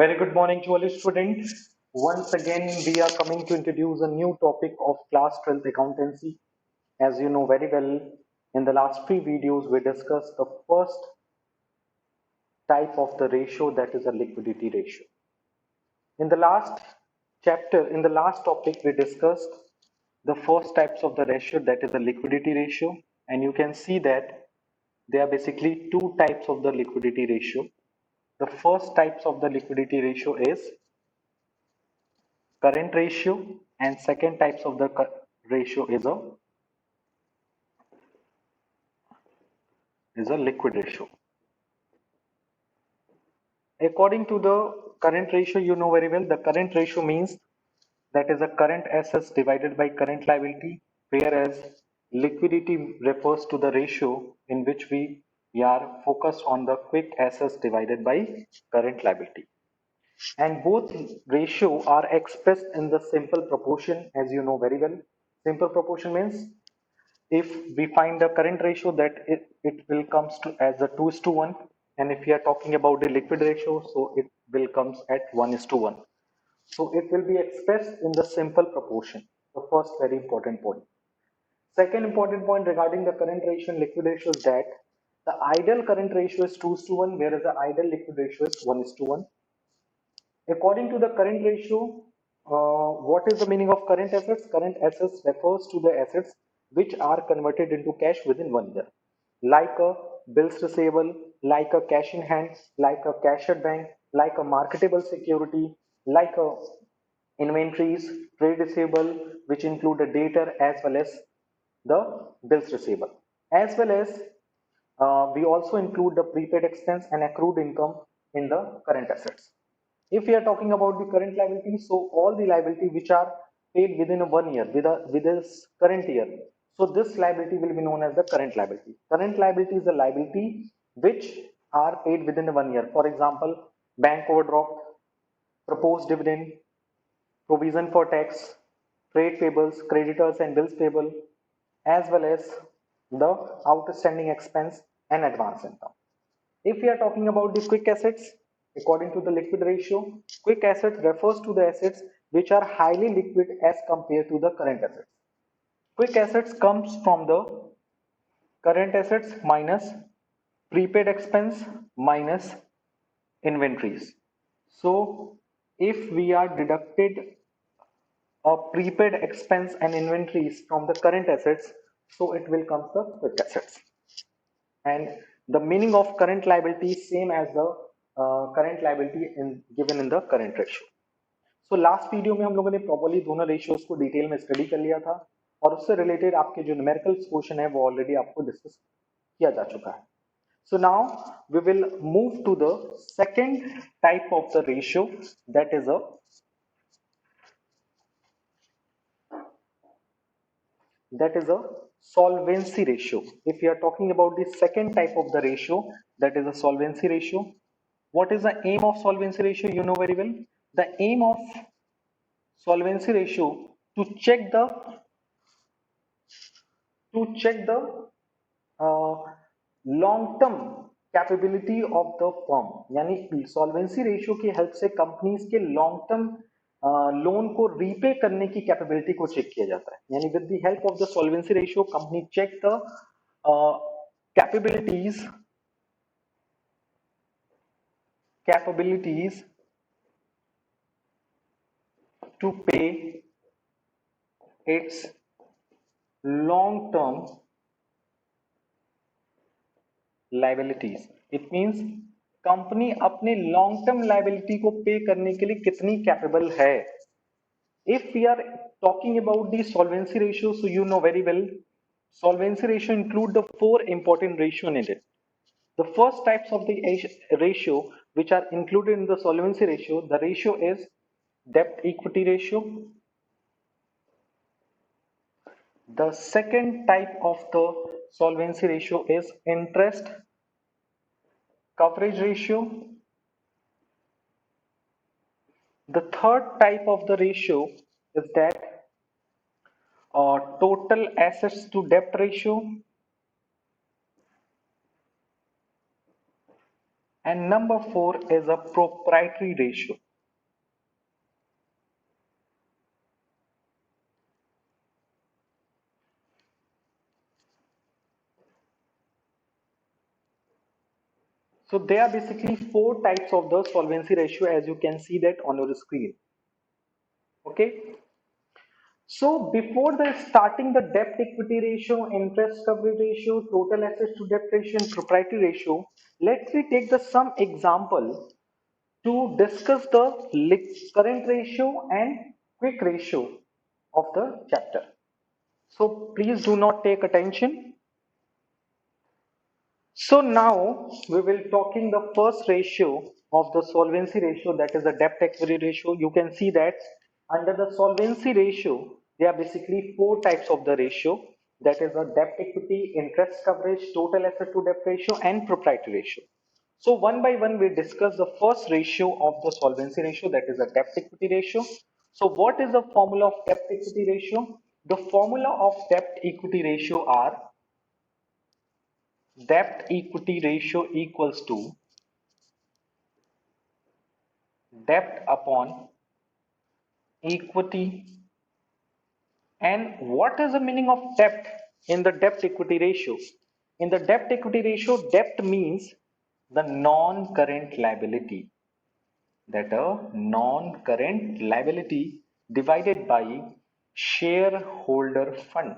A very good morning to all students. Once again, we are coming to introduce a new topic of class 12th accountancy. As you know very well, in the last three videos, we discussed the first type of the ratio, that is a liquidity ratio. In the last chapter, in the last topic, we discussed the first types of the ratio, that is a liquidity ratio. And you can see that there are basically two types of the liquidity ratio. The first types of the liquidity ratio is current ratio, and second types of the ratio is a liquid ratio. According to the current ratio, you know very well, the current ratio means that is a current assets divided by current liability, whereas liquidity refers to the ratio in which we are focused on the quick assets divided by current liability. And both ratio are expressed in the simple proportion, as you know very well. Simple proportion means if we find the current ratio, that it will comes to as a 2 is to 1, and if we are talking about the liquid ratio, so it will comes at 1 is to 1. So it will be expressed in the simple proportion. The first very important point. Second important point regarding the current ratio and liquid ratio is that the ideal current ratio is 2 is to 1, whereas the ideal liquid ratio is 1 is to 1. According to the current ratio, what is the meaning of current assets? Current assets refers to the assets which are converted into cash within 1 year, like a bills receivable, like a cash in hand, like a cash at bank, like a marketable security, like a inventories, trade receivable, which include the debtor as well as the bills receivable, as well as we also include the prepaid expense and accrued income in the current assets. If we are talking about the current liability, so all the liability which are paid within a 1 year with this current year, so this liability will be known as the current liability. Current liability is the liability which are paid within a 1 year. For example, bank overdraft, proposed dividend, provision for tax, trade payables, creditors and bills payable, as well as the outstanding expense and advance income. If we are talking about the quick assets, according to the liquid ratio, quick assets refers to the assets which are highly liquid as compared to the current assets. Quick assets comes from the current assets minus prepaid expense minus inventories. So if we are deducted a prepaid expense and inventories from the current assets, so it will come the quick assets. And the meaning of current liability is same as the current liability given in the current ratio. So last video में हम लोगों ने properly दोनों ratios को detail में study कर लिया था, और उससे रिलेटेड आपके जो न्यूमेरिकल क्वेश्चन है वो ऑलरेडी आपको डिस्कस किया जा चुका है. So now we will move to the second type of the ratio, that is a solvency ratio. If we are talking about the second type of the ratio, that is a solvency ratio. What is the aim of solvency ratio? You know very well. The aim of solvency ratio to check the long term capability of the firm, यानी solvency ratio की help से companies के long term loan को repay करने की capability को check किया जाता है. यानी with the help of the solvency ratio company cheque the capabilities to pay its long term liabilities. It means company अपने लॉन्ग टर्म लाइबिलिटी को पे करने के लिए कितनी कैपेबल है. If we are talking about the solvency ratio, so you know very well, solvency ratio include the four important ratio in it. The first types of the ratio which are included in the solvency ratio, the ratio is debt equity ratio. The second type of the solvency ratio is interest coverage ratio. The third type of the ratio is that total assets to debt ratio. and number 4 is a proprietary ratio. So there are basically 4 types of the solvency ratio, as you can see that on your screen. Okay. So before the starting the debt equity ratio, interest coverage ratio, total assets to debt ratio and proprietary ratio, let's we take the some example to discuss the current ratio and quick ratio of the chapter. So please do not take attention. So now we will talking the first ratio of the solvency ratio, that is the debt equity ratio. You can see that under the solvency ratio there are basically 4 types of the ratio, that is the debt equity, interest coverage, total asset to debt ratio and proprietary ratio. So one by one we discuss the first ratio of the solvency ratio, that is the debt equity ratio. So what is the formula of debt equity ratio? The formula of debt equity ratio are debt equity ratio equals to debt upon equity. And what is the meaning of debt in the debt equity ratio? In the debt equity ratio, debt means the non-current liability, that a non-current liability divided by shareholder fund.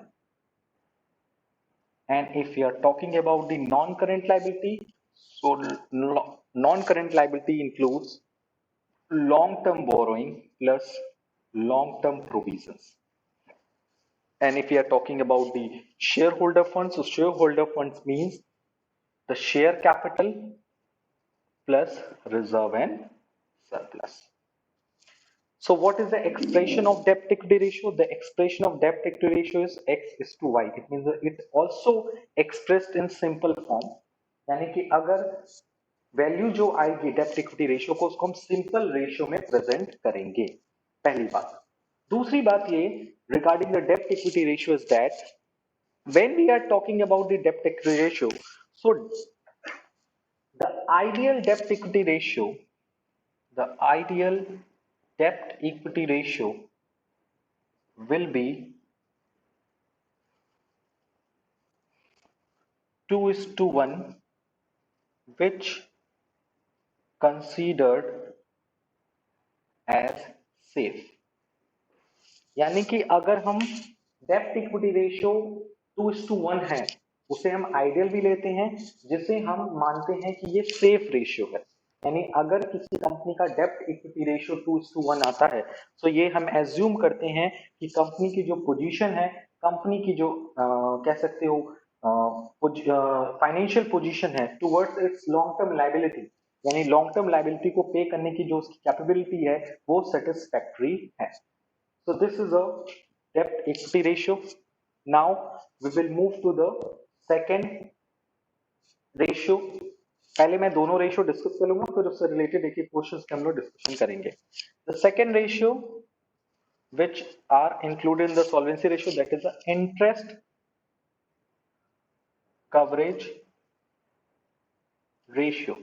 And if we are talking about the non-current liability, so non-current liability includes long-term borrowing plus long-term provisions. And if we are talking about the shareholder funds, so shareholder funds means the share capital plus reserve and surplus. So what is the expression of debt equity ratio? The expression of debt equity ratio is x is to y. It means that it also expressed in simple form. यानी कि अगर value जो आएगी डेप्ट equity ratio को, उसको हम simple ratio में present करेंगे, पहली बात. दूसरी बात ये रिगार्डिंग द डेप्ट equity ratio is that when we are talking about the debt equity ratio, so the ideal debt equity ratio, the ideal debt equity ratio will be 2:1, which considered as safe. यानी कि अगर हम डेप्ट equity ratio 2:1 है, उसे हम ideal भी लेते हैं, जिसे हम मानते हैं कि ये सेफ रेशियो है. यानी अगर किसी कंपनी का डेप्ट इक्विटी रेशियो 2:1 आता है, तो ये हम एज्यूम करते हैं कि कंपनी की जो पोजीशन है, कंपनी की जो कह सकते हो फाइनेंशियल पोजीशन है towards it's long term liability, यानी लॉन्ग टर्म लाइबिलिटी को पे करने की जो उसकी कैपेबिलिटी है वो सेटिस्फैक्टरी है. So this is a debt equity ratio. Now we will move to the second ratio. पहले मैं दोनों रेशियो डिस्कस कर लूंगा, फिर उससे रिलेटेड एक एक क्वेश्चंस के हम लोग डिस्कशन करेंगे. The second ratio which are included in the solvency ratio, that is the interest coverage ratio.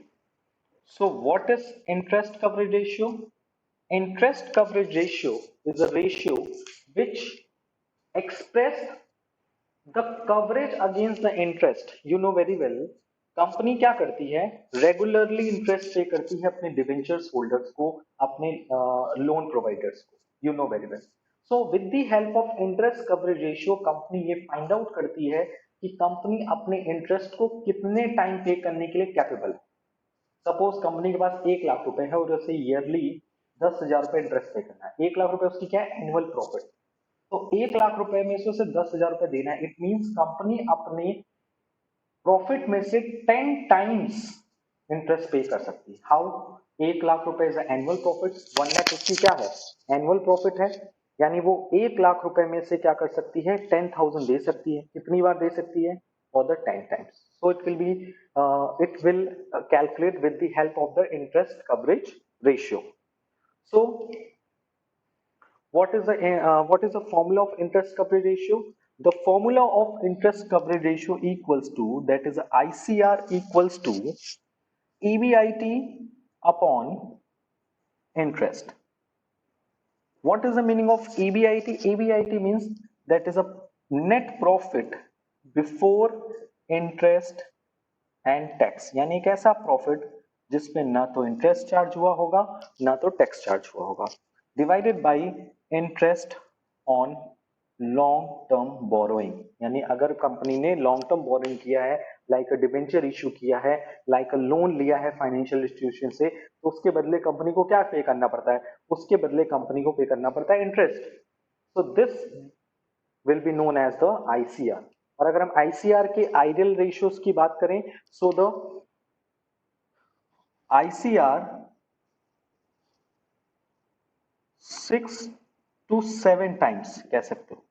So what is interest coverage ratio? Interest coverage ratio is a ratio which express the coverage against the interest. You know very well, company क्या करती है, regularly interest पे करती है अपने debentures holders को, अपने loan providers को. You know very well. So with the help of interest coverage ratio, company ये फाइंड आउट करती है कि कंपनी अपने इंटरेस्ट को कितने टाइम पे करने के लिए कैपेबल है. सपोज कंपनी के पास 1,00,000 रुपए है और उसे ईयरली 10,000 रुपए इंटरेस्ट पे करना है. 1,00,000 रुपए उसकी क्या है, एनुअल प्रॉफिट. तो 1,00,000 रुपए में से उसे 10,000 रुपए देना है. इट मींस कंपनी अपने प्रॉफिट में से 10 टाइम्स इंटरेस्ट पे कर सकती है. हाउ? 1,00,000 रुपए इज एनुअल प्रॉफिट, 1,00,000 उसकी क्या है, एनुअल प्रॉफिट है. यानी वो 1,00,000 रुपए में से क्या कर सकती है, 10,000 दे सकती है. कितनी बार दे सकती है, for the 10 times. So it will calculate with the help of the interest coverage ratio. So what is the formula of interest coverage ratio? The formula of interest coverage ratio equals to, that is ICR equals to EBIT upon interest. What is the meaning of EBIT? EBIT means that is a net profit before interest and tax, यानी एक ऐसा profit जिसमें ना तो interest charge हुआ होगा ना तो टैक्स चार्ज हुआ होगा, divided by interest on long term borrowing. यानी अगर कंपनी ने लॉन्ग टर्म बोरोइंग किया है, लाइक अ डिबेंचर इशू किया है, लाइक अ लोन लिया है फाइनेंशियल इंस्टीट्यूशन से, तो उसके बदले कंपनी को क्या पे करना पड़ता है? उसके बदले कंपनी को पे करना पड़ता है interest. So this will be known as the ICR. और अगर हम आईसीआर के आइडियल रेशियोज की बात करें, so the ICR 6 to 7 times कह सकते हो,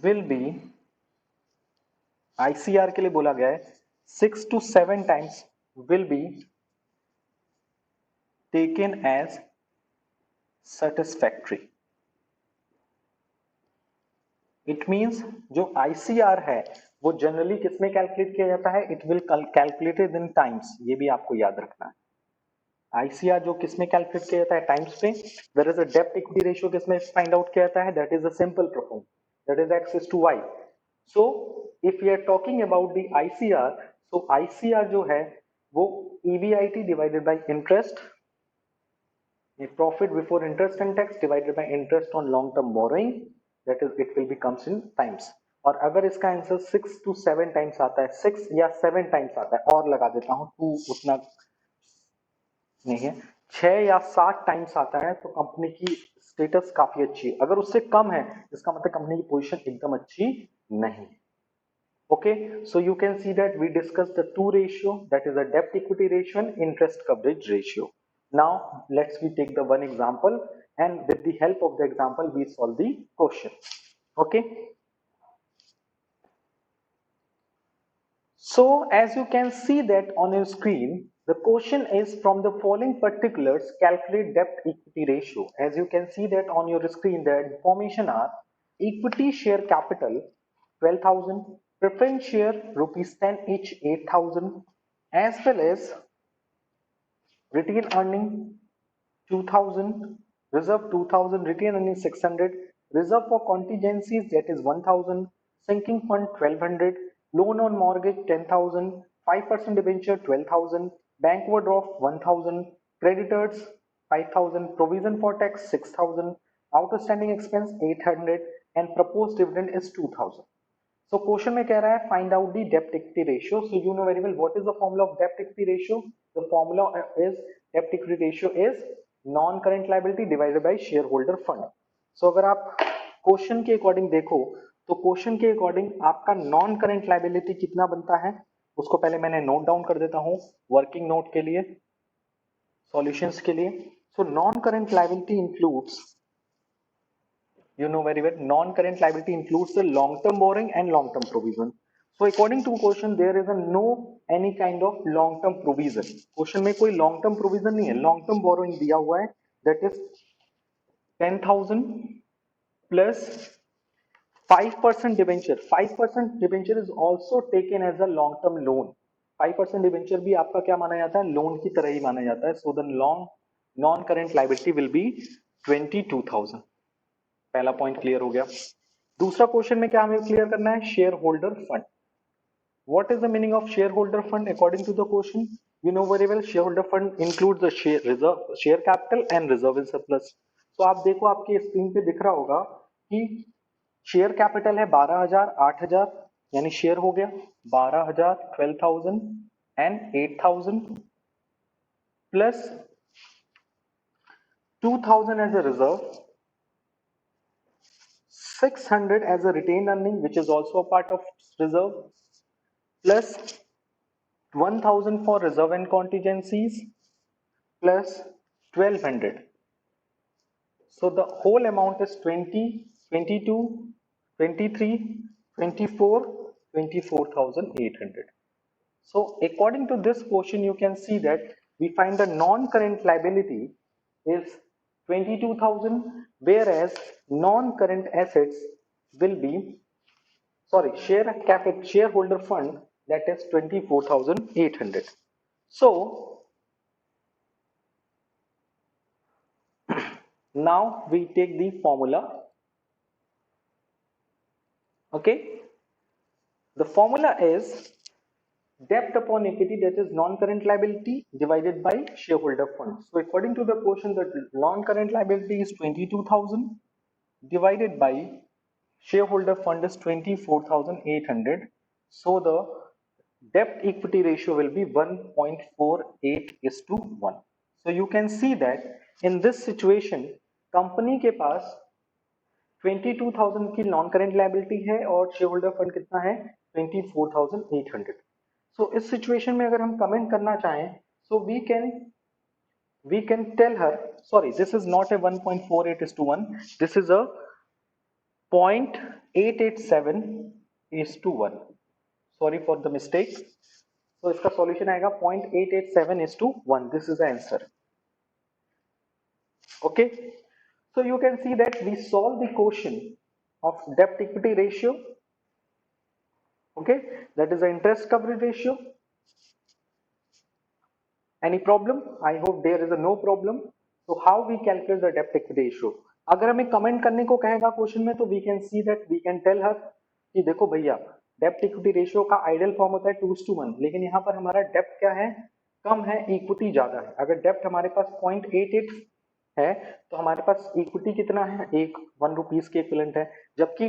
विल बी, आईसीआर के लिए बोला गया है 6 to 7 times will be taken as satisfactory. It means जो आईसीआर है वो जनरली किसमें कैलकुलेट किया जाता है? It will calculated in times, ये भी आपको याद रखना है। आईसीआर जो किसमें कैलकुलेट किया जाता है? टाइम्स पे। देयर इज अ डेब्ट इक्विटी रेशियो किसमें फाइंड आउट किया जाता है? That is a simple proform, that is X is to Y. So if we are talking about the ICR, so ICR जो है वो EBIT divided by interest, profit before interest and tax divided by interest on long term borrowing, that is it will be comes in times. और अगर इसका answer 6 to 7 times आता है, 6 या 7 times आता है, और लगा देता हूं, 2 उतना नहीं है, 6 या 7 टाइम्स आता है, तो कंपनी की स्टेटस काफी अच्छी है। अगर उससे कम है, इसका मतलब कंपनी की पोजीशन एकदम अच्छी नहीं है। Okay, so you can see that we discussed the two ratio, that is the debt equity ratio and interest coverage ratio. Now let's we take the one example, and with the help of the example we solve the question. Okay, so as you can see that on your screen, the question is from the following particulars calculate debt equity ratio. As you can see that on your screen, the information are equity share capital 12,000, preference share rupees 10 each 8,000, as well as retained earning 2,000, reserve 2,000, retained earning 600, reserve for contingencies that is 1,000, sinking fund 1,200, loan on mortgage 10,000, 5% debenture 12,000, bank overdraft 1,000, creditors 5,000, provision for tax 6,000, outstanding expense 800, and proposed dividend is 2,000. So question में कह रहा है find out the dept equity ratio. So you know very well what is the formula of dept equity ratio? The formula is dept equity ratio is non current liability divided by share holder fund. सो अगर आप question के according देखो, तो question के according आपका non current liability कितना बनता है, उसको पहले मैंने नोट डाउन कर देता हूं वर्किंग नोट के लिए, सॉल्यूशंस के लिए। So non current liability includes, you know very well, non-current liability includes the long-term borrowing and long-term provision. So according to question, there is a no any kind of long-term provision. Question में कोई long-term provision नहीं है, long-term borrowing दिया हुआ है, that is 10,000 plus 5% debenture. 5% debenture is also taken as a long-term loan. 5% debenture भी आपका क्या माना जाता है? लोन की तरह ही माना जाता है. So the non-current liability will be 22,000. पहला पॉइंट क्लियर हो गया। दूसरा क्वेश्चन में क्या हमें क्लियर करना है? Share holder fund. What is the meaning of share holder fund according to the question? You know very well, share holder fund includes the share reserve, share capital and reserve in surplus. तो आप देखो आपके screen पे दिख रहा होगा कि share capital है 12,000, 8,000, यानी शेयर हो गया 12,000, 12,000 and 8,000 plus 2,000 as a reserve, 600 as a retained earning, which is also a part of reserve, plus 1,000 for reserve and contingencies, plus 1,200. So the whole amount is 20, 22, 23, 24, 24,800. So according to this question, you can see that we find the non-current liability is 22,000, whereas non-current assets will be, sorry, shareholder fund, that is 24,800. So now we take the formula. Okay, the formula is debt upon equity, that is non-current liability divided by shareholder fund. So according to the question, the non-current liability is 22,000 divided by shareholder fund is 24,800. So the debt equity ratio will be 1.48 is to 1. So you can see that in this situation company के पास 22,000 की non current liability है और share holder fund कितना है 24,800. सो इस situation में अगर हम कमेंट करना चाहें सो we can tell her, sorry, this is not a 1.48 is to 1, this is a 0.887 is to 1. Sorry for the mistake. So इसका solution आएगा 0.887 is to 1. This is the answer. Okay. So you can see that we solve the question of debt equity ratio. Okay, that is the interest coverage ratio. Any problem? I hope there is a no problem. So how we calculate the debt equity ratio? अगर हमें comment करने को कहेगा question में तो we can see that we can tell her कि देखो भैया डेप्ट इक्विटी रेशियो का आइडियल फॉर्म होता है 2:1, लेकिन यहाँ पर हमारा डेप्ट क्या है, कम है, इक्विटी ज्यादा है. अगर डेप्ट हमारे पास 0.88 है तो हमारे पास इक्विटी कितना है, एक 1 रुपीज के इक्विवेलेंट है, जबकि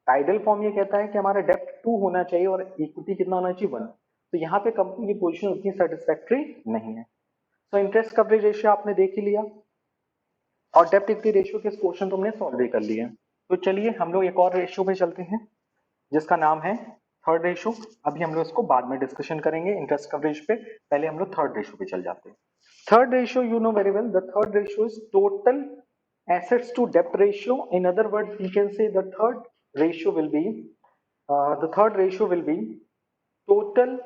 आइडियल फॉर्म ये कहता है कि हमारा डेप्ट 2 होना चाहिए और इक्विटी कितना होना चाहिए 1. तो यहाँ पे कंपनी की पोजीशन उतनी सेटिस्फैक्टरी नहीं है. सो इंटरेस्ट कवरेज रेशियो आपने देख ही लिया और डेप्ट इक्विटी रेशियो के क्वेश्चन तुमने सॉल्व भी कर लिए. तो चलिए हम लोग एक और रेशियो पे चलते हैं जिसका नाम है थर्ड रेशियो. अभी हम लोग इसको बाद में डिस्कशन करेंगे इंटरेस्ट कवरेज पे, पहले हम लोग थर्ड रेशियो पे चल जाते हैं. Third ratio you know very well, the third ratio is total assets to debt ratio. In other words, we can say the third ratio will be total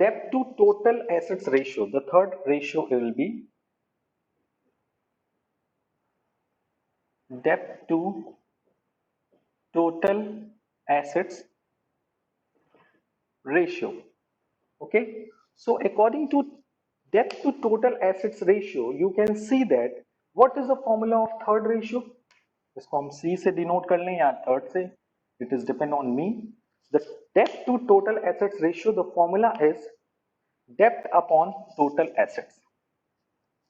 debt to total assets ratio. The third ratio will be debt to total assets ratio. Okay, so according to debt to total assets ratio, you can see that what is the formula of third ratio. इसको हम C से denote कर लें या third से, it is depend on me. The debt to total assets ratio, the formula is debt upon total assets.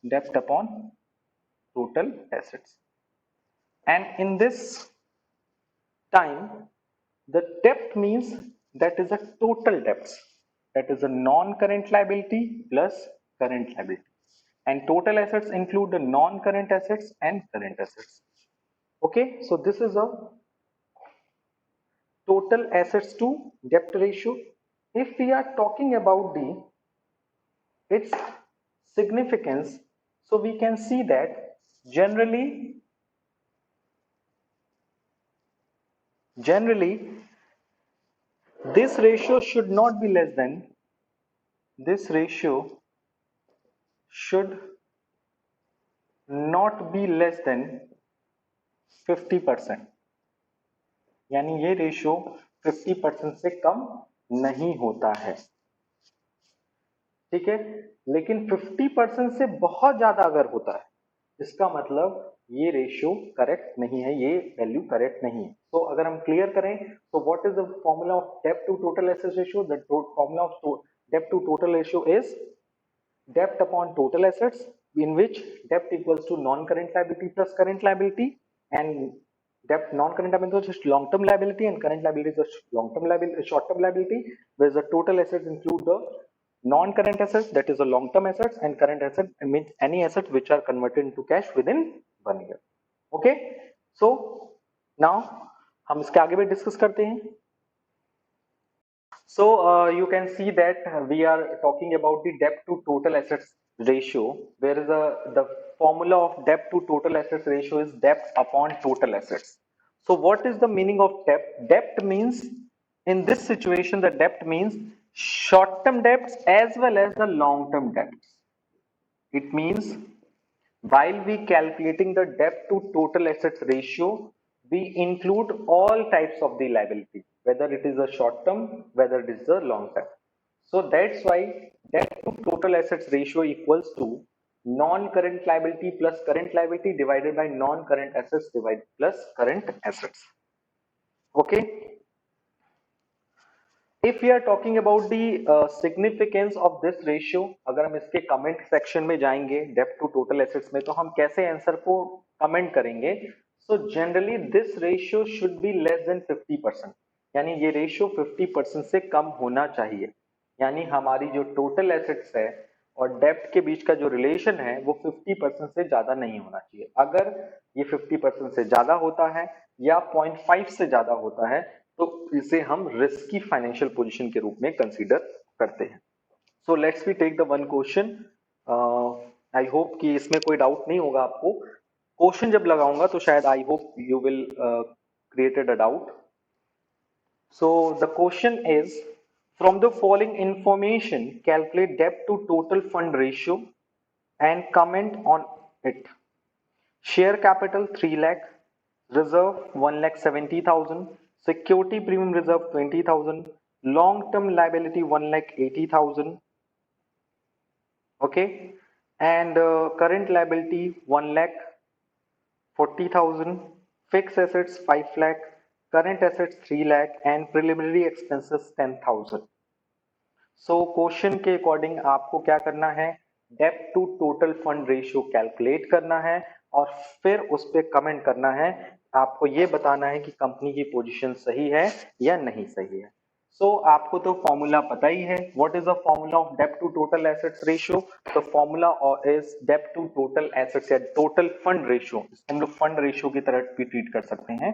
Debt upon total assets. And in this time, the debt means that is a total debts. That is a non-current liability plus current liability. And total assets include the non-current assets and current assets. Okay, so this is a total assets to debt ratio. If we are talking about its significance, so we can see that generally this ratio should not be less than, this ratio should not be less than 50%. यानी ये ratio 50% से कम नहीं होता है. ठीक है, लेकिन 50% से बहुत ज्यादा अगर होता है इसका मतलब ये रेशियो करेक्ट नहीं है, ये वैल्यू करेक्ट नहीं है. तो अगर हम क्लियर करें तो what is the formula of डेब्ट to total assets ratio. The formula of डेब्ट टू टोटल रेशियो इज डेब्ट upon total assets in which debt equals to non-current liability plus current liability, and debt non-current liability is just long-term liability and current liability is just long-term liability, short-term liability, whereas the total assets include the non-current assets, that is the long-term assets, and current assets means any assets which are converted into cash within 1 year. Okay, so now हम इसके आगे भी discuss करते हैं. So you can see that we are talking about the debt to total assets ratio, where the formula of debt to total assets ratio is debt upon total assets. So what is the meaning of debt? Debt means, in this situation, the debt means short-term debts as well as the long-term debts. It means while we calculating the debt to total assets ratio, we include all types of the liability, whether it is a short term, whether it is a long term. So that's why debt to total assets ratio equals to non-current liability plus current liability divided by non-current assets divided plus current assets. Okay. If we are talking about the significance of this ratio, अगर हम इसके comment section में जाएंगे डेब्ट to total assets में, तो हम कैसे आंसर को कमेंट करेंगे? So generally this ratio should be less than 50%, यानी ये रेशियो 50% से कम होना चाहिए, यानी हमारी जो टोटल एसेट्स है और डेब्ट के बीच का जो रिलेशन है वो 50% से ज्यादा नहीं होना चाहिए। अगर ये 50% से ज्यादा होता है या 0.5 से ज्यादा होता है तो इसे हम रिस्की फाइनेंशियल पोजीशन के रूप में कंसीडर करते हैं। So let's we take the one question. I hope कि इसमें कोई डाउट नहीं होगा आपको। क्वेश्चन जब लगाऊंगा तो शायद I hope you will created a doubt. So the question is, from the following information calculate debt to total fund ratio and comment on it. Share capital 3 lakh, reserve 1,70,000, security premium reserve 20,000, long term liability 1,80,000, okay, and current liability 1,40,000, fixed assets 5 lakh, current assets 3 lakh, and preliminary expenses 10,000. So question के according आपको क्या करना है? डेब्ट to total fund ratio calculate करना है और फिर उस पर कमेंट करना है। आपको ये बताना है कि कंपनी की पोजीशन सही है या नहीं सही है। सो आपको तो फॉर्मूला पता ही है। What is the formula of डेब्ट to total assets ratio? The formula is डेब्ट टू टोटल एसेट्स या टोटल फंड रेशियो। हम लोग फंड रेशियो की तरह भी ट्रीट कर सकते हैं।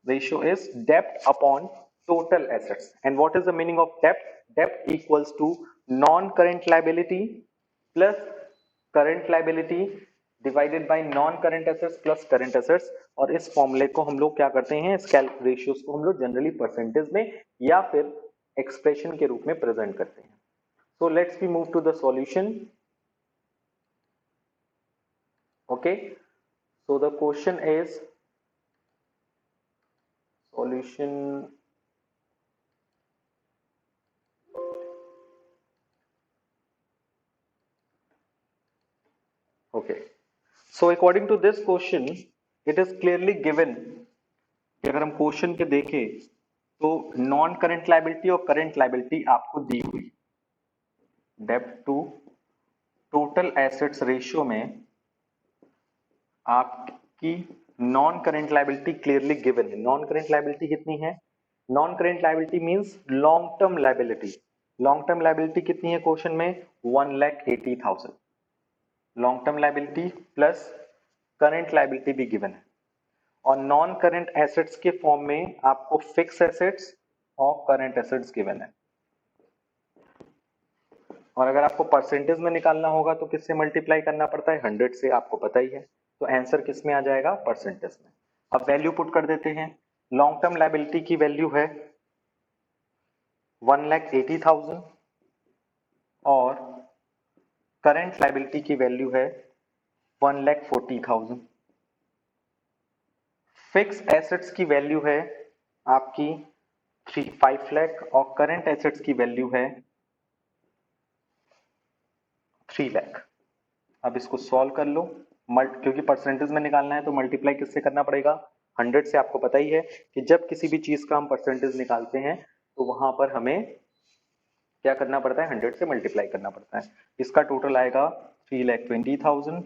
Ratio is debt upon total assets. And what is the meaning of debt? Debt equals to non-current liability plus current liability divided by non-current assets plus current assets. और इस फॉर्मूले को हम लोग क्या करते हैं, इस रेशियोज को हम लोग जनरली परसेंटेज में या फिर एक्सप्रेशन के रूप में प्रेजेंट करते हैं। So let's we move to the solution. Okay. So the question is solution. Okay, so according to this question it is clearly given कि अगर हम क्वेश्चन के देखें तो नॉन करंट लायबिलिटी और करंट लायबिलिटी आपको दी हुई। डेब्ट टू टोटल एसेट्स रेशियो में आपकी non current liability clearly given है। नॉन करंट लायबिलिटी कितनी है? Non current liability means long term liability. Long term liability कितनी है क्वेश्चन में? 1,80,000 long term liability plus current liability भी गिवन है। और नॉन करंट एसेट्स के फॉर्म में आपको फिक्स एसेट्स और करंट एसेट्स गिवन है। और अगर आपको परसेंटेज में निकालना होगा तो किससे मल्टीप्लाई करना पड़ता है? 100 से, आपको पता ही है। तो आंसर किस में आ जाएगा? परसेंटेज में। अब वैल्यू पुट कर देते हैं। लॉन्ग टर्म लायबिलिटी की वैल्यू है 1,80,000 और करंट लायबिलिटी की वैल्यू है 1,40,000। फिक्स एसेट्स की वैल्यू है आपकी 5 लाख और करंट एसेट्स की वैल्यू है 3 लाख। अब इसको सॉल्व कर लो। क्योंकि परसेंटेज में निकालना है तो मल्टीप्लाई किससे करना पड़ेगा? 100 से। आपको पता ही है कि जब किसी भी चीज का हम परसेंटेज निकालते हैं तो वहां पर हमें क्या करना पड़ता है? 100 से मल्टीप्लाई करना पड़ता है। इसका टोटल आएगा 3,20,000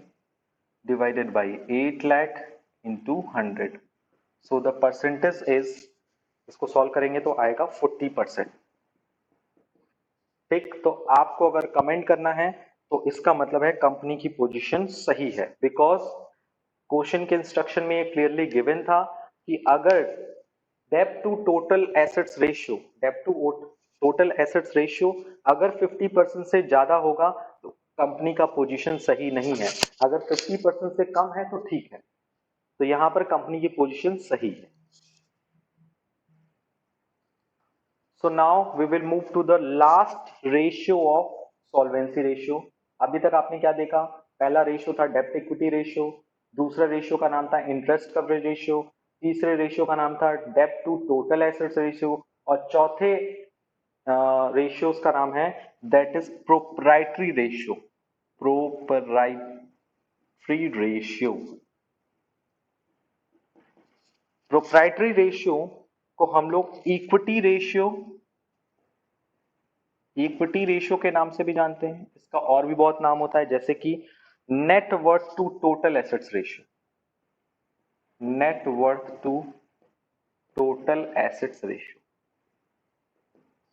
divided by 8 lakh into 100। So the percentage is, इसको सॉल्व करेंगे तो आएगा 40%। ठीक, तो आपको अगर कमेंट करना है तो इसका मतलब है कंपनी की पोजीशन सही है। बिकॉज क्वेश्चन के इंस्ट्रक्शन में ये क्लियरली गिवन था कि अगर डेब्ट टू टोटल एसेट्स रेशियो, डेब्ट टू टोटल एसेट्स रेशियो अगर 50% से ज्यादा होगा तो कंपनी का पोजीशन सही नहीं है। अगर 50% से कम है तो ठीक है। तो यहां पर कंपनी की पोजीशन सही है। So now we will move to the last ratio of solvency ratio. अभी तक आपने क्या देखा? पहला रेशियो था डेब्ट इक्विटी रेशियो, दूसरा रेशियो का नाम था इंटरेस्ट कवरेज रेशियो, तीसरे रेशियो का नाम था डेब्ट टू टोटल एसेट्स रेशियो और चौथे रेशियो का नाम है that is proprietary ratio. Proprietary ratio, proprietary ratio को हम लोग इक्विटी रेशियो के नाम से भी जानते हैं। इसका और भी बहुत नाम होता है, जैसे कि net worth to total assets ratio, net worth to total assets ratio.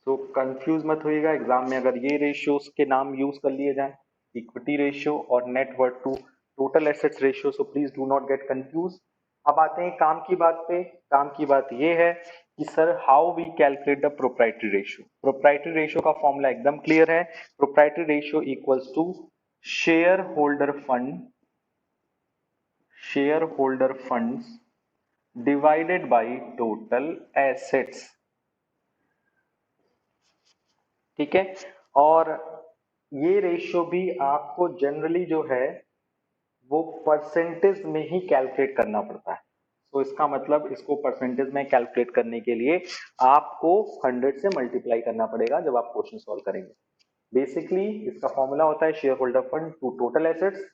तो कंफ्यूज मत होइएगा एग्जाम में अगर ये रेशियोज के नाम यूज कर लिए जाए, इक्विटी रेशियो और net worth to total assets ratio, so please do not get confuse. अब आते हैं काम की बात पे। काम की बात ये है कि sir how we calculate the proprietary ratio. Proprietary ratio का फॉर्मूला एकदम क्लियर है। Proprietary ratio equals to share holder funds divided by total assets. ठीक है, और ये रेशियो भी आपको जनरली जो है वो परसेंटेज में ही कैलकुलेट करना पड़ता है। तो इसका मतलब इसको परसेंटेज में कैलकुलेट करने के लिए आपको 100 से मल्टीप्लाई करना पड़ेगा जब आप क्वेश्चन सॉल्व करेंगे। बेसिकली इसका फॉर्मूला होता है share holder fund to total assets.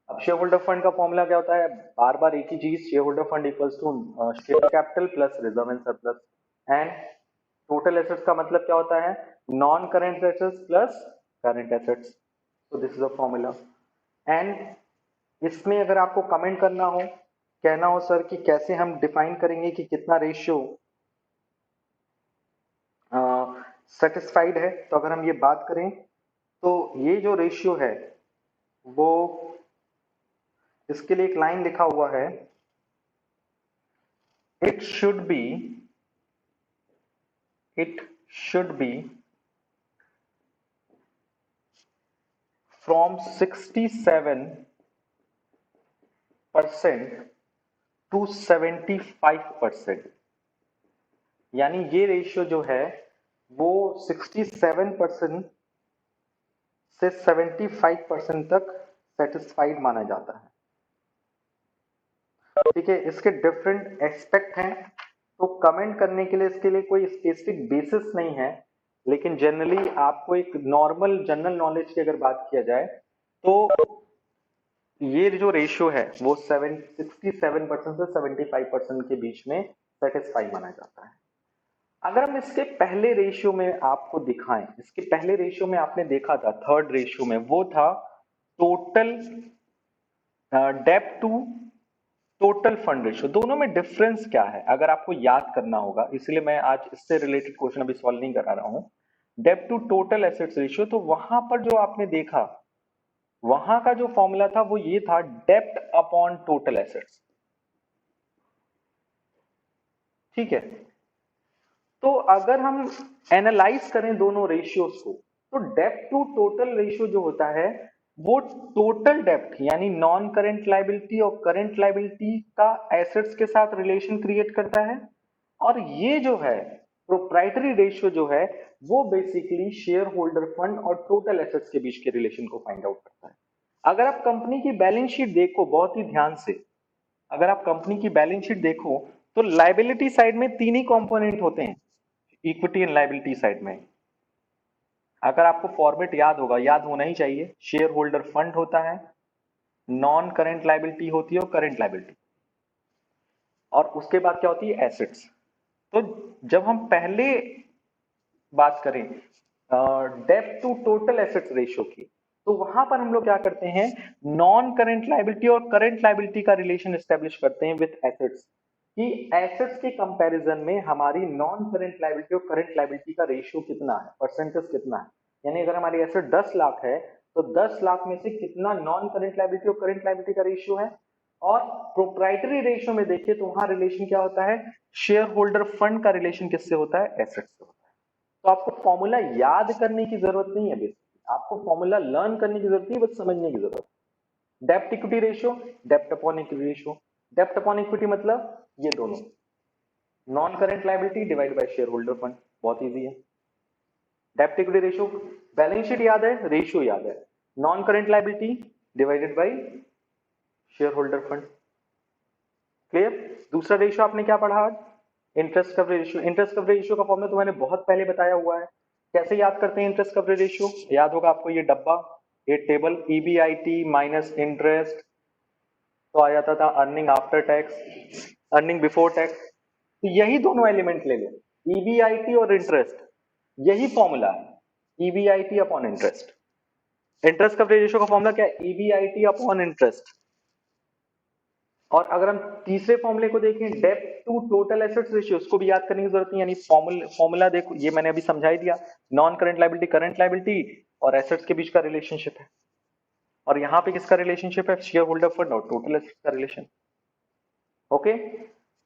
अब शेयर होल्डर फंड का फॉर्मूला क्या होता है, बार बार एक ही चीज, share holder fund equals to share capital plus reserve and surplus, and total assets का मतलब क्या होता है, non current assets plus current assets. तो this is the formula. And इसमें अगर आपको कमेंट करना हो, कहना हो सर कि कैसे हम डिफाइन करेंगे कि कितना रेशियो सेटिस्फाइड है, तो अगर हम ये बात करें तो ये जो रेशियो है वो, इसके लिए एक लाइन लिखा हुआ है, it should be from 67% to 75%। यानी ये रेशियो जो है वो 67% से 75% तक सेटिस्फाइड माना जाता है। ठीक है, इसके डिफरेंट एस्पेक्ट हैं, तो कमेंट करने के लिए इसके लिए कोई स्पेसिफिक बेसिस नहीं है, लेकिन जनरली आपको एक नॉर्मल जनरल नॉलेज की अगर बात किया जाए तो ये जो रेशियो है वो 67% से 75% के बीच में सेटिस्फाई माना जाता है। अगर हम इसके पहले रेशियो में आपको दिखाएं, इसके पहले रेशियो में आपने देखा था, थर्ड रेशियो में वो था टोटल डेब्ट टू टोटल फंड रेशियो। दोनों में डिफरेंस क्या है अगर आपको याद करना होगा, इसलिए मैं आज इससे रिलेटेड क्वेश्चन अभी सॉल्व नहीं करा रहा हूं। डेब्ट टू टोटल एसेट्स रेशियो, तो वहां पर जो आपने देखा, वहां का जो फॉर्मूला था वो ये था, डेब्ट अपॉन टोटल एसेट्स। ठीक है, तो अगर हम एनालाइज करें दोनों रेशियोज को, तो डेब्ट टू टोटल रेशियो जो होता है वो टोटल डेब्ट यानी नॉन करेंट लायबिलिटी और करेंट लायबिलिटी का एसेट्स के साथ रिलेशन क्रिएट करता है, और ये जो है प्रोप्राइटरी रेशियो जो है वो बेसिकली शेयर होल्डर फंड और टोटल एसेट्स के बीच के रिलेशन को फाइंड आउट करता है। अगर आप कंपनी की बैलेंस शीट देखो बहुत ही ध्यान से, अगर आप कंपनी की बैलेंस शीट देखो तो लायबिलिटी साइड में तीन ही कंपोनेंट होते हैं, इक्विटी एंड लायबिलिटी साइड में। अगर आपको फॉर्मेट याद होगा, याद होना ही चाहिए, शेयर होल्डर फंड होता है, नॉन करेंट लायबिलिटी होती है और करेंट लायबिलिटी, और उसके बाद क्या होती है, एसेट्स। तो जब हम पहले बात करें डेब्ट टू टोटल एसेट्स रेशियो की, तो वहां पर हम लोग क्या करते हैं, नॉन करेंट लायबिलिटी और करेंट लायबिलिटी का रिलेशन एस्टेब्लिश करते हैं विद एसेट्स, कि एसेट्स के कंपैरिजन में हमारी नॉन करेंट लायबिलिटी और करेंट लायबिलिटी का रेशियो कितना है, परसेंटेज कितना है। यानी अगर हमारी एसेट 10 लाख है तो 10 लाख में से कितना नॉन करेंट लायबिलिटी और करेंट लायबिलिटी का रेशियो है। और प्रोप्राइटरी रेशियो में देखिए तो वहां रिलेशन क्या होता है, शेयर होल्डर फंड का रिलेशन किससे होता है, एसेट्स से होता है। तो आपको फॉर्मूला याद करने की जरूरत नहीं है, बेसिकली आपको फॉर्मूला लर्न करने की जरूरत नहीं, बस समझने की जरूरत है। डेब्ट इक्विटी रेशियो, डेब्ट अपॉन इक्विटी रेशियो, डेब्ट अपॉन इक्विटी मतलब ये दोनों, non current liability divide by share holder fund, बहुत इजी है। डेब्ट इक्विटी रेशियो, बैलेंस शीट याद है, रेशियो याद है, non current liability divided by share holder fund. Clear. दूसरा रेशियो आपने क्या पढ़ा आज, interest coverage ratio. Interest coverage ratio का फॉर्मूला तो मैंने बहुत पहले बताया हुआ है, कैसे याद करते हैं इंटरेस्ट कवरेज रेशियो? याद होगा आपको ये डब्बा, ये टेबल, ईबीआईटी माइनस इंटरेस्ट, तो आ जाता था earning after tax, earning before tax. तो यही दोनों एलिमेंट ले लो, ईबीआईटी और इंटरेस्ट, यही फॉर्मूला है, EBIT upon interest. Interest coverage ratio का फॉर्मूला क्या है? EBIT upon interest. और अगर हम तीसरे फॉर्मूले को देखें, डेब्ट टू टोटल एसेट्स रेशियो, उसको भी याद करने की जरूरत नहीं, यानी फॉर्मूला देखो, ये मैंने अभी समझा ही दिया, non current liability current liability और एसेट्स के बीच का रिलेशनशिप है। और यहां पे किसका रिलेशनशिप है? शेयर होल्डर फंड और टोटल एसेट्स का relation. Okay,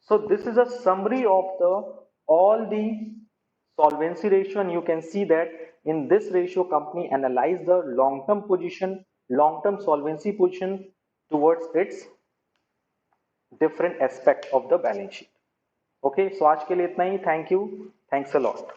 so this is a summary of the all the solvency ratio, and you can see that in this ratio company analyze the long term position, long term solvency position towards its different aspect of the balance sheet. Okay, so आज के लिए इतना ही. Thank you, thanks a lot.